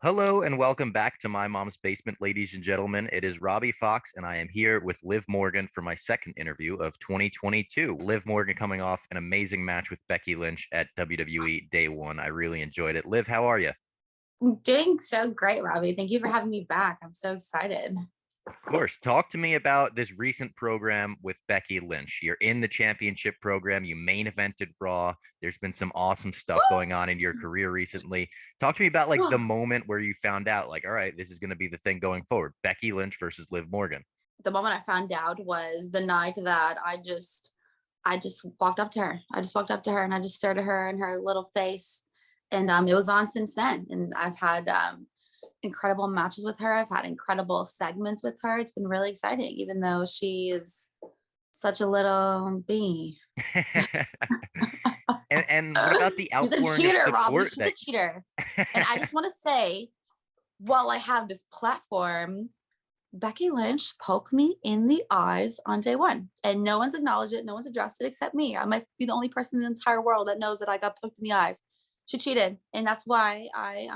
Hello and welcome back to My Mom's Basement, ladies and gentlemen. It is Robbie Fox, and I am here with Liv Morgan for my second interview of 2022. Liv Morgan coming off an amazing match with Becky Lynch at WWE Day One. I really enjoyed it. Liv, how are you? I'm doing so great, Robbie. Thank you for having me back. I'm so excited. Of course. Talk to me about this recent program with Becky Lynch. You're in the championship program. You main evented Raw. There's been some awesome stuff going on in your career recently. Talk to me about like the moment where you found out, like, all right, this is going to be the thing going forward. Becky Lynch versus Liv Morgan. The moment I found out was the night that I just walked up to her. I just walked up to her and I just stared at her and her little face. And it was on since then. And I've had incredible matches with her. I've had incredible segments with her. It's been really exciting, even though she is such a little bee. And what about the She's a outpouring of cheater, Robbie. support She's a that cheater. And I just want to say, while I have this platform, Becky Lynch poked me in the eyes on day one, and no one's acknowledged it. No one's addressed it except me. I might be the only person in the entire world that knows that I got poked in the eyes. She cheated, and that's why I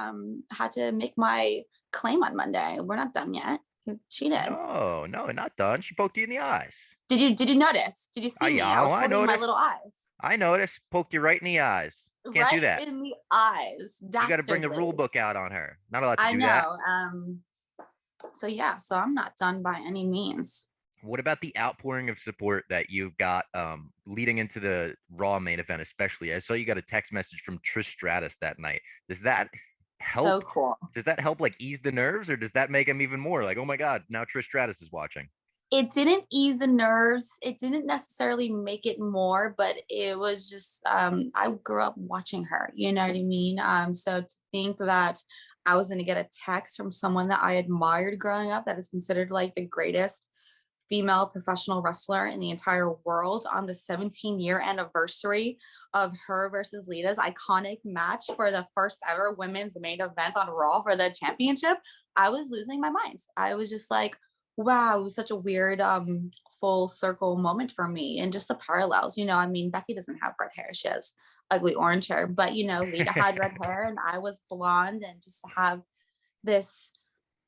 had to make my claim on Monday. We're not done yet. You cheated. no, not done. She poked you in the eyes. Did you notice? Did you I see me? I yeah, was I holding my noticed. little eyes I noticed. Poked you right in the eyes. Can't do right that. in the eyes, You got to bring the dastardly. rule book out on her. Not allowed to I do that. know. So yeah, so I'm not done by any means. What about the outpouring of support that you got leading into the Raw main event, especially? I saw you got a text message from Trish Stratus that night. Does that So help? cool. Does that help like ease the nerves, or does that make him even more like, oh my God, now Trish Stratus is watching? It didn't ease the nerves. It didn't necessarily make it more, but it was just I grew up watching her, you know what I mean? So to think that I was gonna get a text from someone that I admired growing up, that is considered like the greatest female professional wrestler in the entire world on the 17-year anniversary of her versus Lita's iconic match for the first ever women's main event on Raw for the championship, I was losing my mind. I was just like, wow, it was such a weird full circle moment for me. And just the parallels, I mean, Becky doesn't have red hair. She has ugly orange hair, but Lita had red hair and I was blonde, and just to have this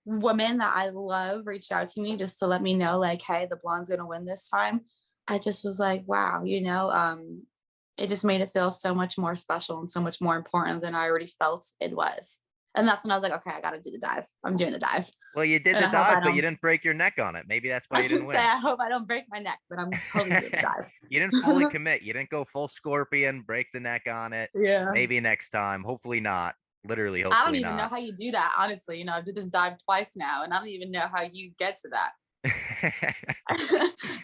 woman that I love reached out to me just to let me know, like, hey, the blonde's gonna win this time. I just was like, wow, it just made it feel so much more special and so much more important than I already felt it was. And that's when I was like, okay, I gotta do the dive. I'm doing the dive. Well, you did And the I hope I dive, but you don't didn't break your neck on it. Maybe that's why I you didn't should say win. I hope I don't break my neck, but I'm totally doing the dive. You didn't fully commit. You didn't go full scorpion, break the neck on it. Yeah. Maybe next time. Hopefully not. Literally, I don't hopefully even know not. how you do that, honestly. I did this dive twice now, and I don't even know how you get to that.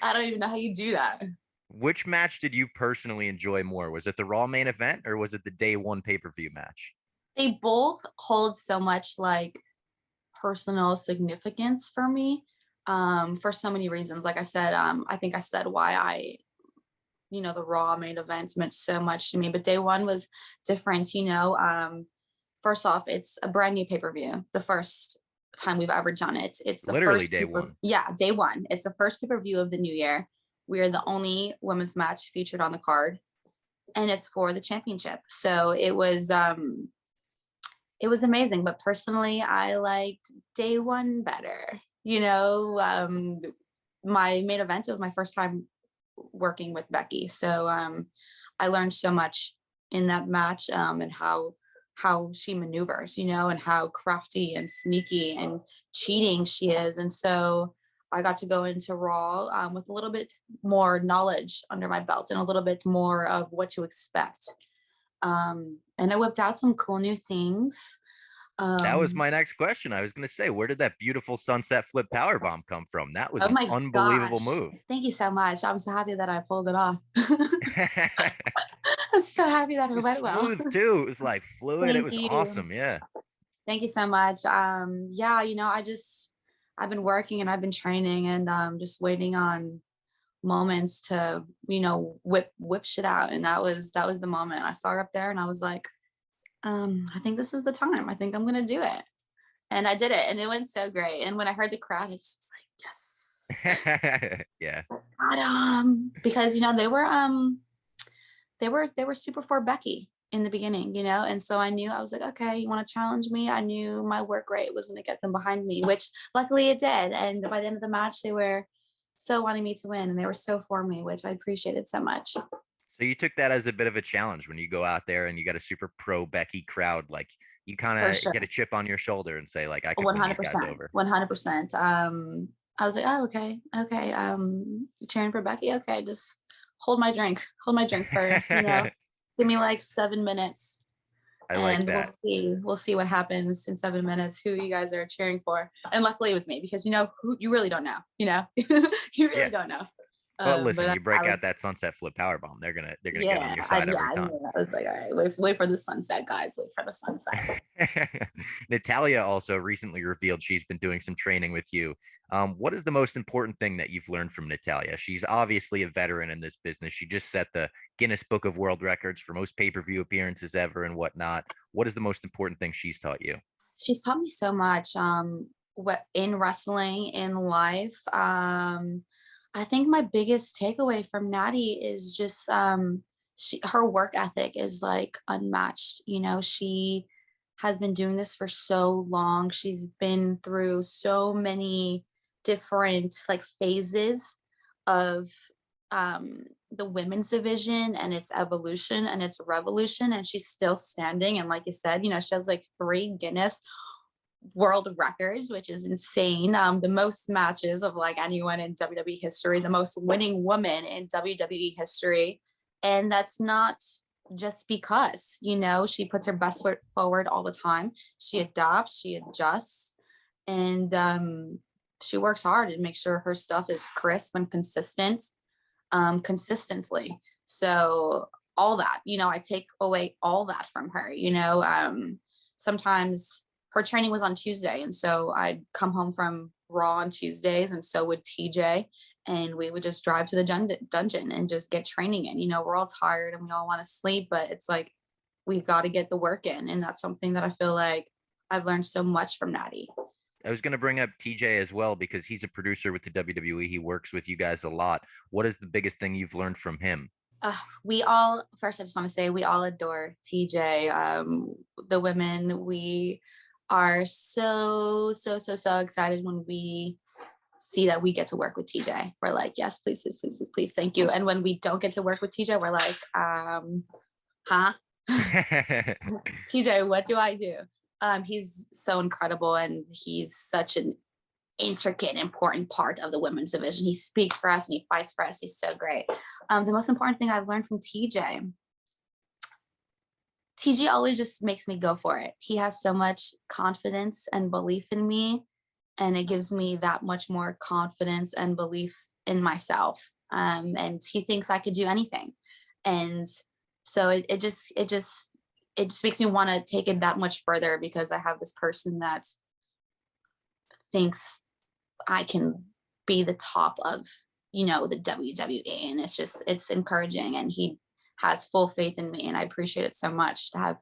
I don't even know how you do that. Which match did you personally enjoy more? Was it the Raw main event or was it the day one pay-per-view match? They both hold so much like personal significance for me, for so many reasons. Like I said, I think I said why the Raw main event meant so much to me, but day one was different. First off, it's a brand new pay-per-view, the first time we've ever done it. It's the Literally first day one. yeah, day one. It's the first pay-per-view of the new year. We are the only women's match featured on the card, and it's for the championship. So it was amazing. But personally, I liked day one better. My main event, it was my first time working with Becky. So I learned so much in that match, and how she maneuvers, and how crafty and sneaky and cheating she is. And so I got to go into Raw with a little bit more knowledge under my belt and a little bit more of what to expect. And I whipped out some cool new things. That was Um, my next question. I was going to say, where did that beautiful sunset flip power bomb come from? That was oh an my unbelievable gosh. move. Thank you so much. I'm so happy that I pulled it off. It I'm so happy that it was went well. smooth too. It was like fluid. It Thank was you. awesome. Yeah. Thank you so much. Yeah, I've been working and I've been training, and just waiting on moments to, whip shit out. And that was the moment. I saw her up there and I was like, I think this is the time. I think I'm gonna do it. And I did it, and it went so great. And when I heard the crowd, it's just like, yes, Yeah. got because they were super for Becky. in the beginning, you know? And so I knew, I was like, okay, you want to challenge me? I knew my work rate was going to get them behind me, which luckily it did. And by the end of the match, they were so wanting me to win and they were so for me, which I appreciated so much. So you took that as a bit of a challenge when you go out there and you got a super pro Becky crowd, like you For kind of sure. get a chip on your shoulder and say like, I could win these guys 100%. over. 100%. I was like, oh, okay. Okay. You cheering for Becky? Okay. Just hold my drink. Hold my drink for, give me like 7 minutes I like and we'll that. see. We'll see what happens in 7 minutes, who you guys are cheering for. And luckily it was me because who you really don't know, you Yeah. really don't know. Well, But listen, you break I out was, that sunset flip powerbomb. They're gonna get on yeah, your side every I time. knew. I was like, all right, wait for the sunset, guys. Wait for the sunset. Natalia also recently revealed she's been doing some training with you. What is the most important thing that you've learned from Natalia? She's obviously a veteran in this business. She just set the Guinness Book of World Records for most pay-per-view appearances ever and whatnot. What is the most important thing she's taught you? She's taught me so much. What in wrestling, in life. I think my biggest takeaway from Natty is just her work ethic is like unmatched. She has been doing this for so long. She's been through so many different like phases of the women's division and its evolution and its revolution, and she's still standing. And like you said, she has like 3 Guinness world records, which is insane. The most matches of like anyone in WWE history, the most winning woman in WWE history. And that's not just because, she puts her best foot forward all the time. She adapts, she adjusts, and she works hard and makes sure her stuff is crisp and consistent, consistently. So all that, I take away all that from her. Sometimes her training was on Tuesday. And so I'd come home from Raw on Tuesdays, and so would TJ. And we would just drive to the dungeon and just get training in. We're all tired and we all want to sleep, but it's like, we got to get the work in. And that's something that I feel like I've learned so much from Natty. I was going to bring up TJ as well because he's a producer with the WWE. He works with you guys a lot. What is the biggest thing you've learned from him? We all, first, I just want to say we all adore TJ. The women, we are so, so, so, so excited when we see that we get to work with TJ. We're like, yes, please, please, please, please, please, thank you. And when we don't get to work with TJ, we're like, huh? TJ, what do I do? He's so incredible, and he's such an intricate, important part of the women's division. He speaks for us and he fights for us. He's so great. The most important thing I've learned from TJ always just makes me go for it. He has so much confidence and belief in me, and it gives me that much more confidence and belief in myself. And he thinks I could do anything. And so it just makes me want to take it that much further, because I have this person that thinks I can be the top of, the WWE. And it's encouraging, and he has full faith in me. And I appreciate it so much to have,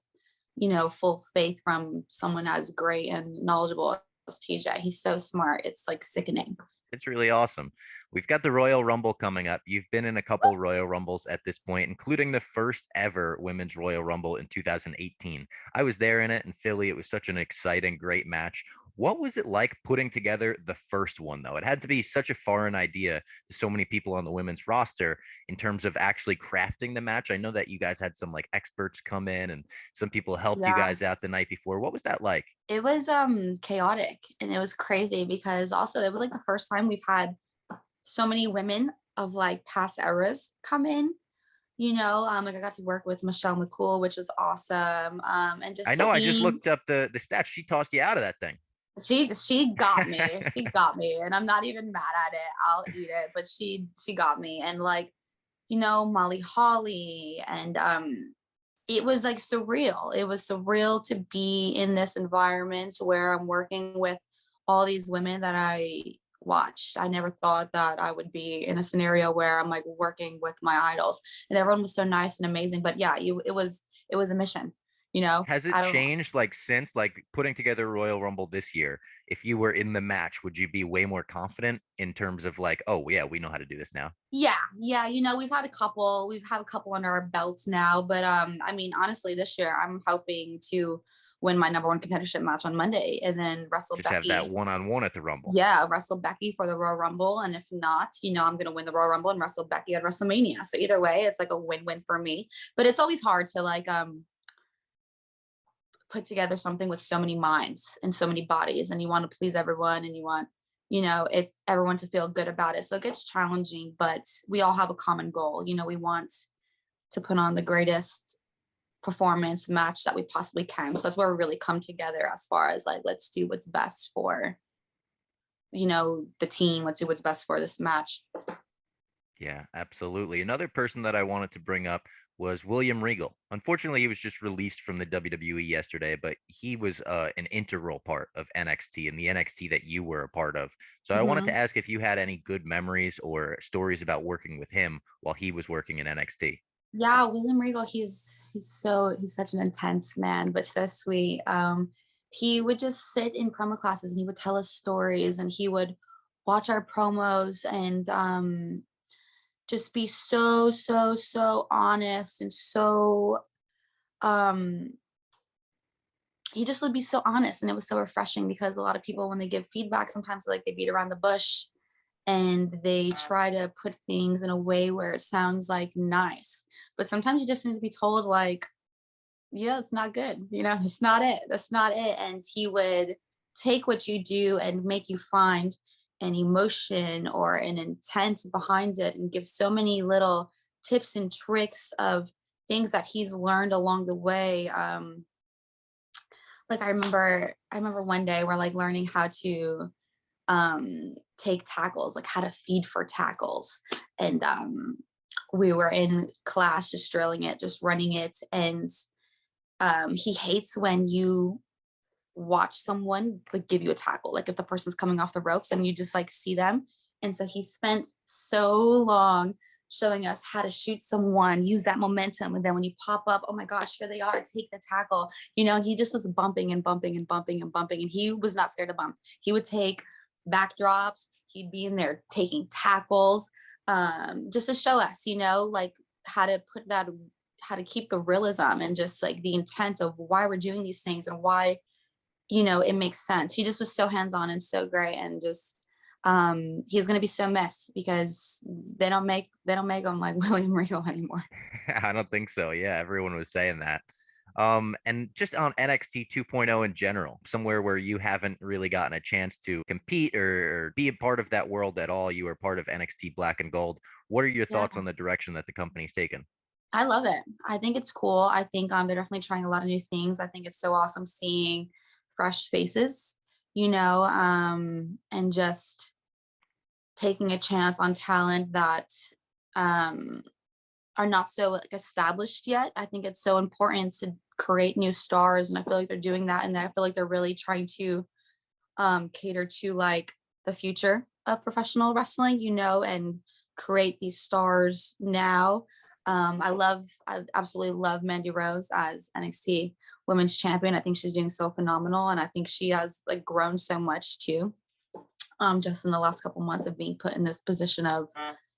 full faith from someone as great and knowledgeable as TJ. He's so smart. It's like sickening. It's really awesome. We've got the Royal Rumble coming up. You've been in a couple Royal Rumbles at this point, including the first ever Women's Royal Rumble in 2018. I was there in it in Philly. It was such an exciting, great match. What was it like putting together the first one, though? It had to be such a foreign idea to so many people on the women's roster in terms of actually crafting the match. I know that you guys had some like experts come in and some people helped you guys out the night before. What was that like? It was chaotic, and it was crazy, because also it was like the first time we've had so many women of like past eras come in. Like I got to work with Michelle McCool, which was awesome. And just I know I just looked up the stats. She tossed you out of that thing. She got me. She got me, and I'm not even mad at it. I'll eat it, but she got me. And like, Molly Holly, and it was like surreal. It was surreal to be in this environment where I'm working with all these women that I watched. I never thought that I would be in a scenario where I'm like working with my idols, and everyone was so nice and amazing. But yeah, it was a mission. you know, Has it I don't. changed like since like putting together Royal Rumble this year? If you were in the match, would you be way more confident in terms of like, oh yeah, we know how to do this now? Yeah, you know, we've had a couple under our belts now, but I mean, honestly, this year I'm hoping to win my number one contendership match on Monday and then wrestle Just have that Becky. one-on-one at the Rumble. Yeah, wrestle Becky for the Royal Rumble, and if not, you know, I'm gonna win the Royal Rumble and wrestle Becky at WrestleMania. So either way, it's like a win-win for me. But it's always hard to like put together something with so many minds and so many bodies, and you want to please everyone, and you want, you know, it's everyone to feel good about it. So it gets challenging, but we all have a common goal. You know, we want to put on the greatest performance match that we possibly can. So that's where we really come together as far as like, let's do what's best for, you know, the team. Let's do what's best for this match. Yeah, absolutely. Another person that I wanted to bring up was William Regal. Unfortunately, he was just released from the WWE yesterday, but he was an integral part of NXT and the NXT that you were a part of. So I wanted to Mhm. ask if you had any good memories or stories about working with him while he was working in NXT. Yeah, William Regal, he's such an intense man, but so sweet. He would just sit in promo classes and he would tell us stories and he would watch our promos and just be so honest and so um he just would be so honest, and it was so refreshing because a lot of people when they give feedback sometimes like they beat around the bush and they try to put things in a way where it sounds like nice, but sometimes you just need to be told like, yeah, it's not good, you know, that's not it, and he would take what you do and make you find an emotion or an intent behind it and give so many little tips and tricks of things that he's learned along the way. Like I remember one day we're like learning how to take tackles, like how to feed for tackles. And we were in class just drilling it, just running it. And he hates when you watch someone like give you a tackle, like if the person's coming off the ropes and you just like see them. And so he spent so long showing us how to shoot someone, use that momentum, and then when you pop up, oh my gosh, here they are, take the tackle, you know. He just was bumping and bumping and bumping and bumping, and he was not scared to bump. He would take backdrops, he'd be in there taking tackles, just to show us, you know, like how to put that, how to keep the realism and just like the intent of why we're doing these things and why, you know, it makes sense. He just was so hands-on and so great, and just he's going to be so missed because they don't make him like William Regal anymore. I don't think so. Yeah, everyone was saying that. And just on NXT 2.0 in general, somewhere where you haven't really gotten a chance to compete or be a part of that world at all, you are part of NXT Black and Gold. What are your Yeah, thoughts on the direction that the company's taken? I love it. I think it's cool. I think they're definitely trying a lot of new things. I think it's so awesome seeing fresh faces, you know, and just taking a chance on talent that um are not so like established yet. I think it's so important to create new stars, and I feel like they're doing that, and I feel like they're really trying to cater to like the future of professional wrestling, you know, and create these stars now. I absolutely love Mandy Rose as NXT Women's Champion. I think she's doing so phenomenal, and I think she has like grown so much too. Just in the last couple months of being put in this position of,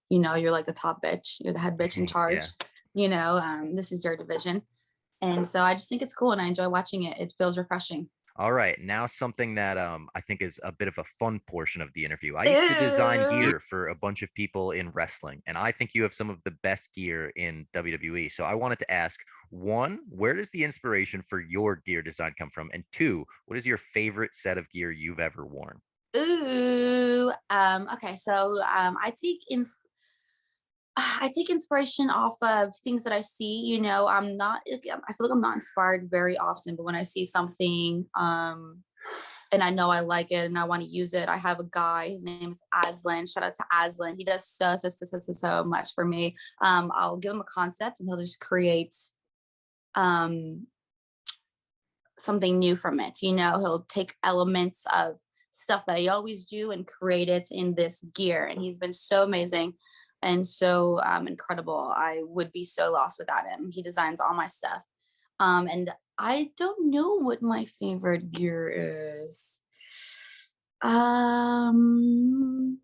you know, you're like the top bitch, you're the head bitch in charge. Yeah. You know, this is your division, and so I just think it's cool, and I enjoy watching it. It feels refreshing. All right, now something that I think is a bit of a fun portion of the interview. I used to design Ew. gear for a bunch of people in wrestling, and I think you have some of the best gear in WWE. So I wanted to ask, one, where does the inspiration for your gear design come from? And two, what is your favorite set of gear you've ever worn? Ooh. Okay. So I take inspiration off of things that I see. You know, I feel like I'm not inspired very often, but when I see something, and I know I like it and I want to use it, I have a guy. His name is Aslan. Shout out to Aslan. He does so much for me. I'll give him a concept and he'll just create um something new from it. You know, he'll take elements of stuff that I always do and create it in this gear. And he's been so amazing and so incredible. I would be so lost without him. He designs all my stuff. And I don't know what my favorite gear is. Um,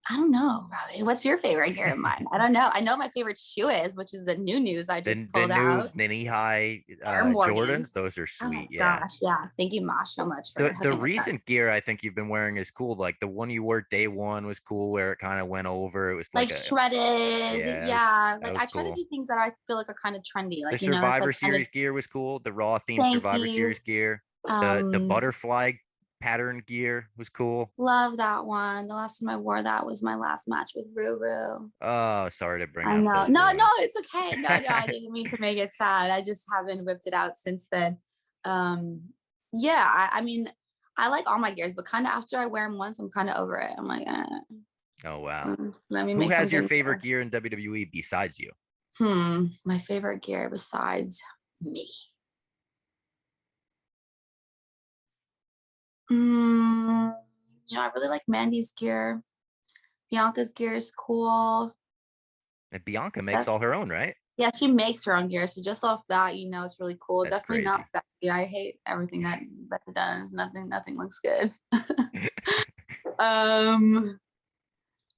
I don't know, Robbie. What's your favorite gear of mine? I don't know. I know my favorite shoe is, which is the new news I just The pulled new out. knee high Air Jordans, Morgans. those are Oh sweet. Yeah. gosh, yeah. Thank you, Mosh, so much for The hooking us up. recent gear I think you've been wearing is cool. Like the one you wore day one was cool, where it kind of went over. It was like Like a shredded, yeah, yeah. that Like was I try to cool. do things that I feel like are kind of trendy. The Like, it's Survivor like kind of Series gear was cool. The Raw themed thank Survivor you. Series gear. The Um, butterfly pattern gear was cool. Love that one. The last time I wore that was my last match with Ruru. Oh, sorry to bring I up know. those No, ruins. it's okay. No, I didn't mean to make it sad. I just haven't whipped it out since then. Yeah, I mean, I like all my gears, but kind of after I wear them once, I'm kind of over it. I'm like, Oh wow. let me Who make has your something favorite new. gear in WWE besides you? My favorite gear besides me. I really like Mandy's gear. Bianca's gear is cool. And Bianca makes That, all her own, right? yeah, she makes her own gear. So just off that, it's really cool. It's That's definitely not crazy. Becky. I hate everything that Becky does. Nothing looks good. um,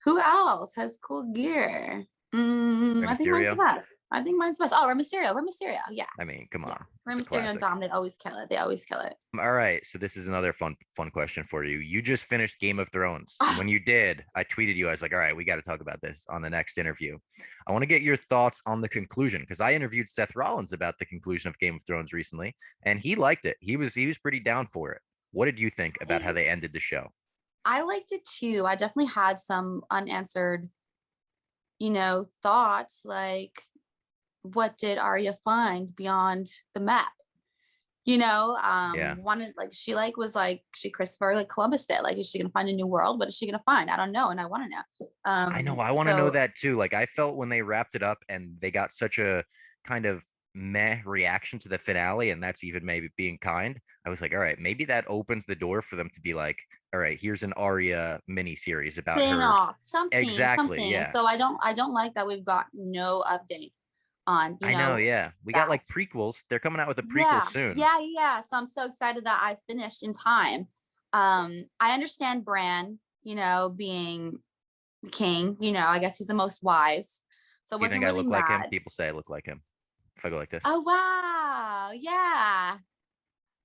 who else has cool gear? Rey I think mine's the Mysterio. best. I think mine's the best. Oh, Rey Mysterio. Rey Mysterio. Yeah. I mean, come Yeah. on, Rey it's a Mysterio and classic. Dom, they always kill it. They always kill it. All right, so this is another fun question for you. You just finished Game of Thrones, and when you did, I tweeted you. I was like, "All right, we got to talk about this on the next interview." I want to get your thoughts on the conclusion because I interviewed Seth Rollins about the conclusion of Game of Thrones recently, and he liked it. He was pretty down for it. What did you think about how I, they ended the show? I liked it too. I definitely had some unanswered, thoughts like, what did Arya find beyond the map? Yeah, Wanted like she Christopher like Columbus did. Like, is she gonna find a new world? What is she gonna find? I don't know, and I want to know. I know. I want to know So that too. Like, I felt when they wrapped it up and they got such a kind of meh reaction to the finale, and that's even maybe being kind. I was like, all right, maybe that opens the door for them to be like, all right, here's an Arya mini series about spin her. off something, Exactly. something. Yeah. So I don't like that we've got no update on I know. Yeah. We got that. like prequels. They're coming out with a prequel Yeah, soon. yeah, yeah. So I'm so excited that I finished in time. I understand Bran, being the king. I guess he's the most wise. So I Do you wasn't think I really look like him? mad. People say I look like him if I go like this. Oh wow, yeah.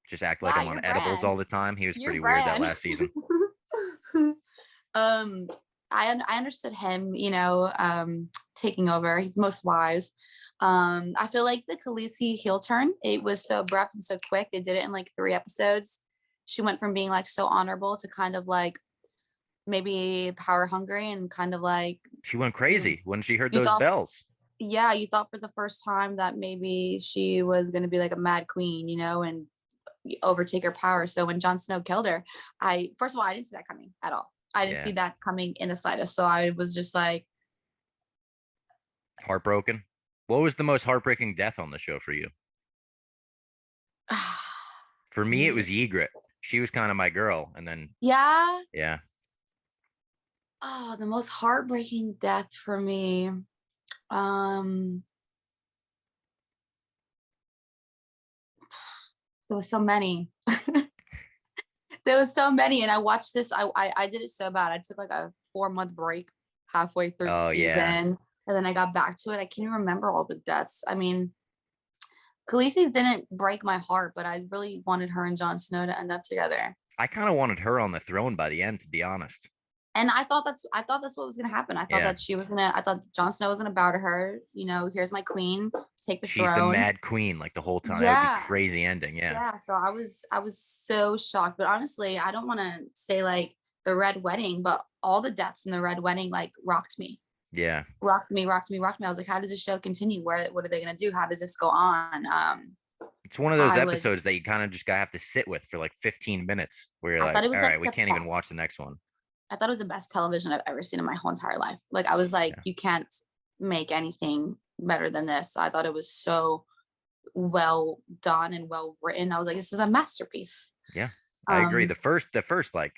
Just act like Wow, I'm on you're edibles all Bran. the time. He was You're pretty weird that Bran. last season. um, I understood him, taking over. He's most wise. I feel like the Khaleesi heel turn, it was so abrupt and so quick. They did it in like 3 episodes. She went from being like so honorable to kind of like maybe power hungry and kind of like She went you crazy when she heard you those thought bells. yeah, you thought for the first time that maybe she was gonna be like a mad queen, and overtake her power. So when Jon Snow killed her, I first of all I didn't see that coming at all. I didn't Yeah. see that coming in the slightest. So I was just like, Heartbroken. What was the most heartbreaking death on the show for you? For me, it was Ygritte. She was kind of my girl, and then yeah. yeah, Oh, the most heartbreaking death for me. Um, there was so many. There was so many, and I watched this. I did it so bad. I took like a 4 month break halfway through the oh yeah, season, and then I got back to it. I can't even remember all the deaths. I mean, Khaleesi's didn't break my heart, but I really wanted her and Jon Snow to end up together. I kind of wanted her on the throne by the end, to be honest. And I thought that's what was gonna happen. I thought Yeah, that I thought Jon Snow was gonna bow to her. Here's my queen, take the she's the throne. Mad Queen like the whole time. That would be Yeah, crazy ending. Yeah, yeah. So I was so shocked. But honestly, I don't want to say like the Red Wedding, but all the deaths in the Red Wedding like rocked me, yeah. rocked me, rocked me, rocked me. I was like, how does this show continue? What are they gonna do? How does this go on? It's one of those I was episodes that you kind of just gotta have to sit with for like 15 minutes, where you're I thought like, it all was like right, we the can't even watch best. the next one. I thought it was the best television I've ever seen in my whole entire life. Like I was like, Yeah, you can't make anything better than this. I thought it was so well done and well written. I was like, this is a masterpiece. yeah. I agree. Um, The first like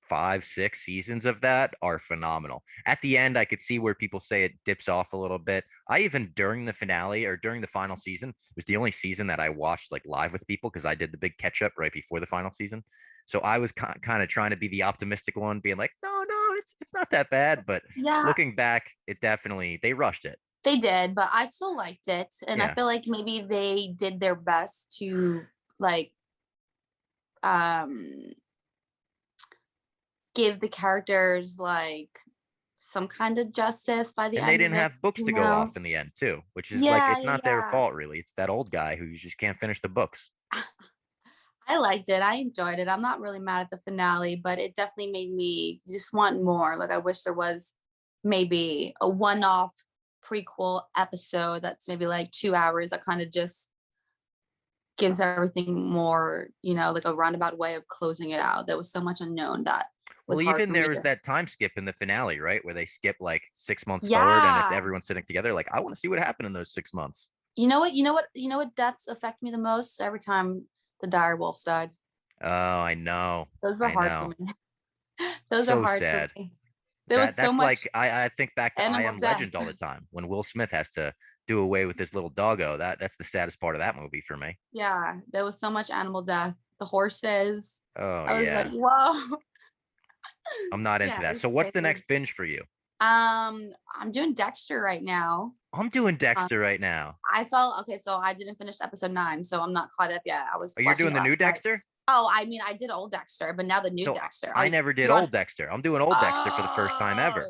5, 6 seasons of that are phenomenal. At the end, I could see where people say it dips off a little bit. I even during the finale or during the final season, it was the only season that I watched like live with people because I did the big catch up right before the final season. So I was kind of trying to be the optimistic one, being like, no, no, it's not that bad. But Yeah, looking back, it definitely they rushed it. they did, but I still liked it. And I Yeah. feel like maybe they did their best to like um give the characters like some kind of justice by the And they end of didn't it, have books you to go know? off in the end, too, which is like Yeah, it's yeah, not their yeah. fault really. It's that old guy who just can't finish the books. I liked it. I enjoyed it. I'm not really mad at the finale, but it definitely made me just want more. Like I wish there was maybe a one-off prequel episode that's maybe like 2 hours that kind of just gives everything more, like a roundabout way of closing it out. There was so much unknown that Well, was hard even for me there was to. that time skip in the finale, right? Where they skip like 6 months forward and it's Yeah. everyone sitting together. Like, I want to see what happened in those 6 months. You know what? You know what deaths affect me the most? Every time the dire wolves died. Oh, I know. Those were I hard for know. me. Those are So hard for sad. me. There was That so that's much like I think back to I animal Am death. Legend all the time when Will Smith has to do away with this little doggo. That's the saddest part of that movie for me. Yeah, there was so much animal death. The horses. Oh I was like, yeah. whoa. I'm not into Yeah, that. it's So what's the crazy. next binge for you? I'm doing Dexter right now. I'm doing Um, Dexter right now. I felt okay, so I didn't finish episode 9, so I'm not caught up yet. I was Oh, you're watching doing it the new last night. Dexter? Oh, I mean, I did old Dexter, but now the new So Dexter. I never did You on? old Dexter. I'm doing old Dexter for the first time ever.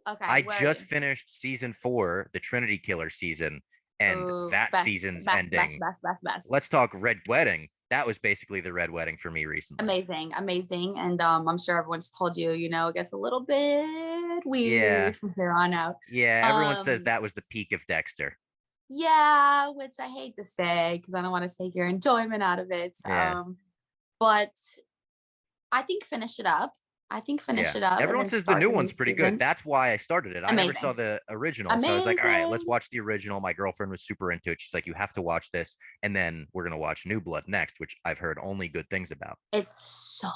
Oh, okay. I Where are you? just finished season 4, the Trinity Killer season, and Oh, that best, season's best, best, ending. best, best, best. Let's talk Red Wedding. That was basically the Red Wedding for me recently. Amazing, amazing. And I'm sure everyone's told you, it gets a little bit Yeah. weird from here on out. Yeah. Everyone says Um, that was the peak of Dexter. yeah, which I hate to say because I don't want to take your enjoyment out of it. Yeah. But I think finish it up. I think finish Yeah. it up and Everyone then says the start new the new one's pretty good. season. That's why I started it. I never saw Amazing. the original. So I was like, all right, let's Amazing. watch the original. My girlfriend was super into it. She's like, you have to watch this. And then we're going to watch New Blood next, which I've heard only good things about. It's so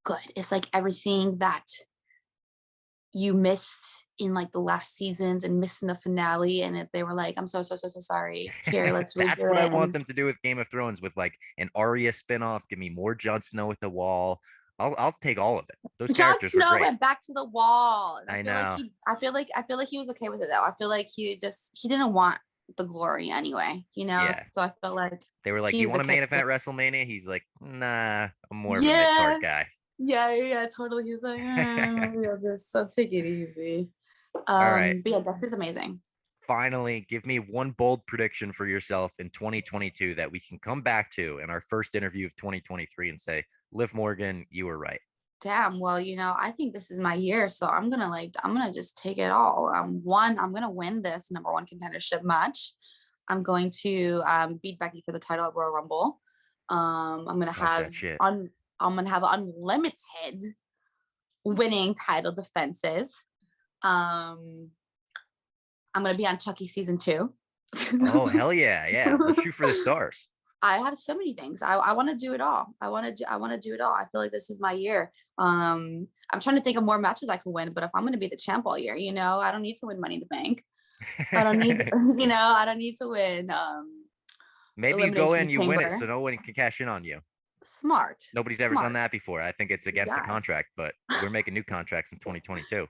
good. It's like everything that you missed in like the last seasons and missed in the finale. And if they were like, I'm so, so, so, so sorry. Here, let's That's redo what I it. want And them to do with Game of Thrones with like an Arya spinoff. Give me more Jon Snow at the wall. I'll take all of it. Those Jon characters were Snow great. went back to the wall. And I know. I feel like he was okay with it though. I feel like he didn't want the glory anyway, Yeah. So I feel like They were like, he you was want a okay main with event it. WrestleMania? He's like, nah, I'm more of a mid Yeah. card guy. Yeah, yeah, totally. He's like, yeah, this, so take it easy. All right. But yeah, Dexter's amazing. Finally, give me one bold prediction for yourself in 2022 that we can come back to in our first interview of 2023 and say, Liv Morgan, you were right. Damn, well, I think this is my year, so I'm gonna just take it all. I'm gonna win this number one contendership match. I'm going to beat Becky for the title at Royal Rumble. I'm gonna Talk have that shit. I'm gonna have unlimited winning title defenses. Um, I'm gonna be on Chucky season 2. Oh, hell yeah. Yeah. Let's shoot for the stars. I have so many things. I want to do it all. I want to do it all. I feel like this is my year. I'm trying to think of more matches I could win, but if I'm going to be the champ all year, I don't need to win Money in the Bank. I don't need, I don't need to win Maybe you go in, Elimination you win it, Chamber. so no one can cash in on you. Smart, Nobody's ever done smart. that before. I think it's against the Yes. contract, but we're making new contracts in 2022.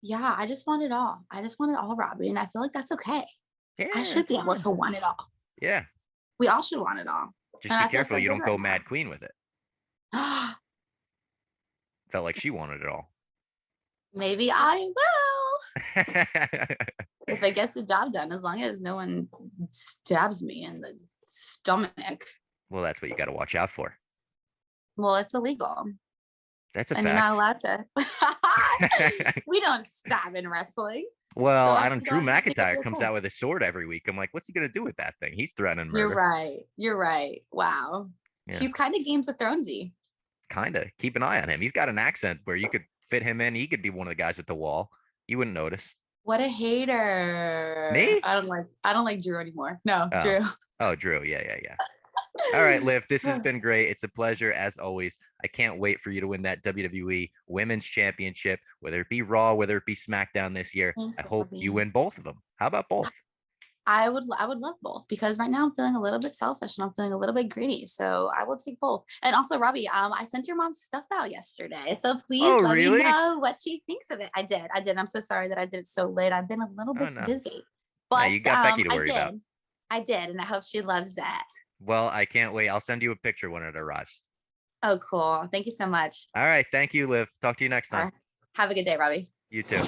Yeah, I just want it all. I just want it all, Robbie, and I feel like that's okay. I Yeah, should it's be able fine. to want it all. Yeah. We all should want it all, Just and be I feel careful so you good don't right go Mad Queen with it. now. Felt like she wanted it all. Maybe I will. If it gets the job done, as long as no one stabs me in the stomach. Well, that's what you got to watch out for. Well, it's illegal. That's a And you're not fact. allowed to. We don't stab in wrestling. Well, So I I don't. think Drew I think I'll be McIntyre comes okay. out with a sword every week. I'm like, what's he gonna do with that thing? He's threatening You're murder. right. You're right. Wow. Yeah, He's kind of Games of Thronesy. kind of. Keep an eye on him. He's got an accent where you could fit him in. He could be one of the guys at the wall. You wouldn't notice. What a hater. Me? I don't like Drew anymore. No, Oh, Drew. oh, Drew. Yeah, yeah, yeah. All right, Liv, this has been great. It's a pleasure as always. I can't wait for you to win that WWE Women's Championship, whether it be Raw, whether it be SmackDown this year. Thanks, I hope you Robbie. win both of them. How about both? I would love both because right now I'm feeling a little bit selfish and I'm feeling a little bit greedy. So I will take both. And also, Robbie, I sent your mom stuff out yesterday. So please Oh, let me really? know what she thinks of it. I did. I did. I'm so sorry that I did it so late. I've been a little Oh, bit no. busy. No, But you got Becky to I worry about. did. I did, and I hope she loves it. Well, I can't wait. I'll send you a picture when it arrives. Oh, cool. Thank you so much. All right. Thank you, Liv. Talk to you next All time. right. Have a good day, Robbie. You too.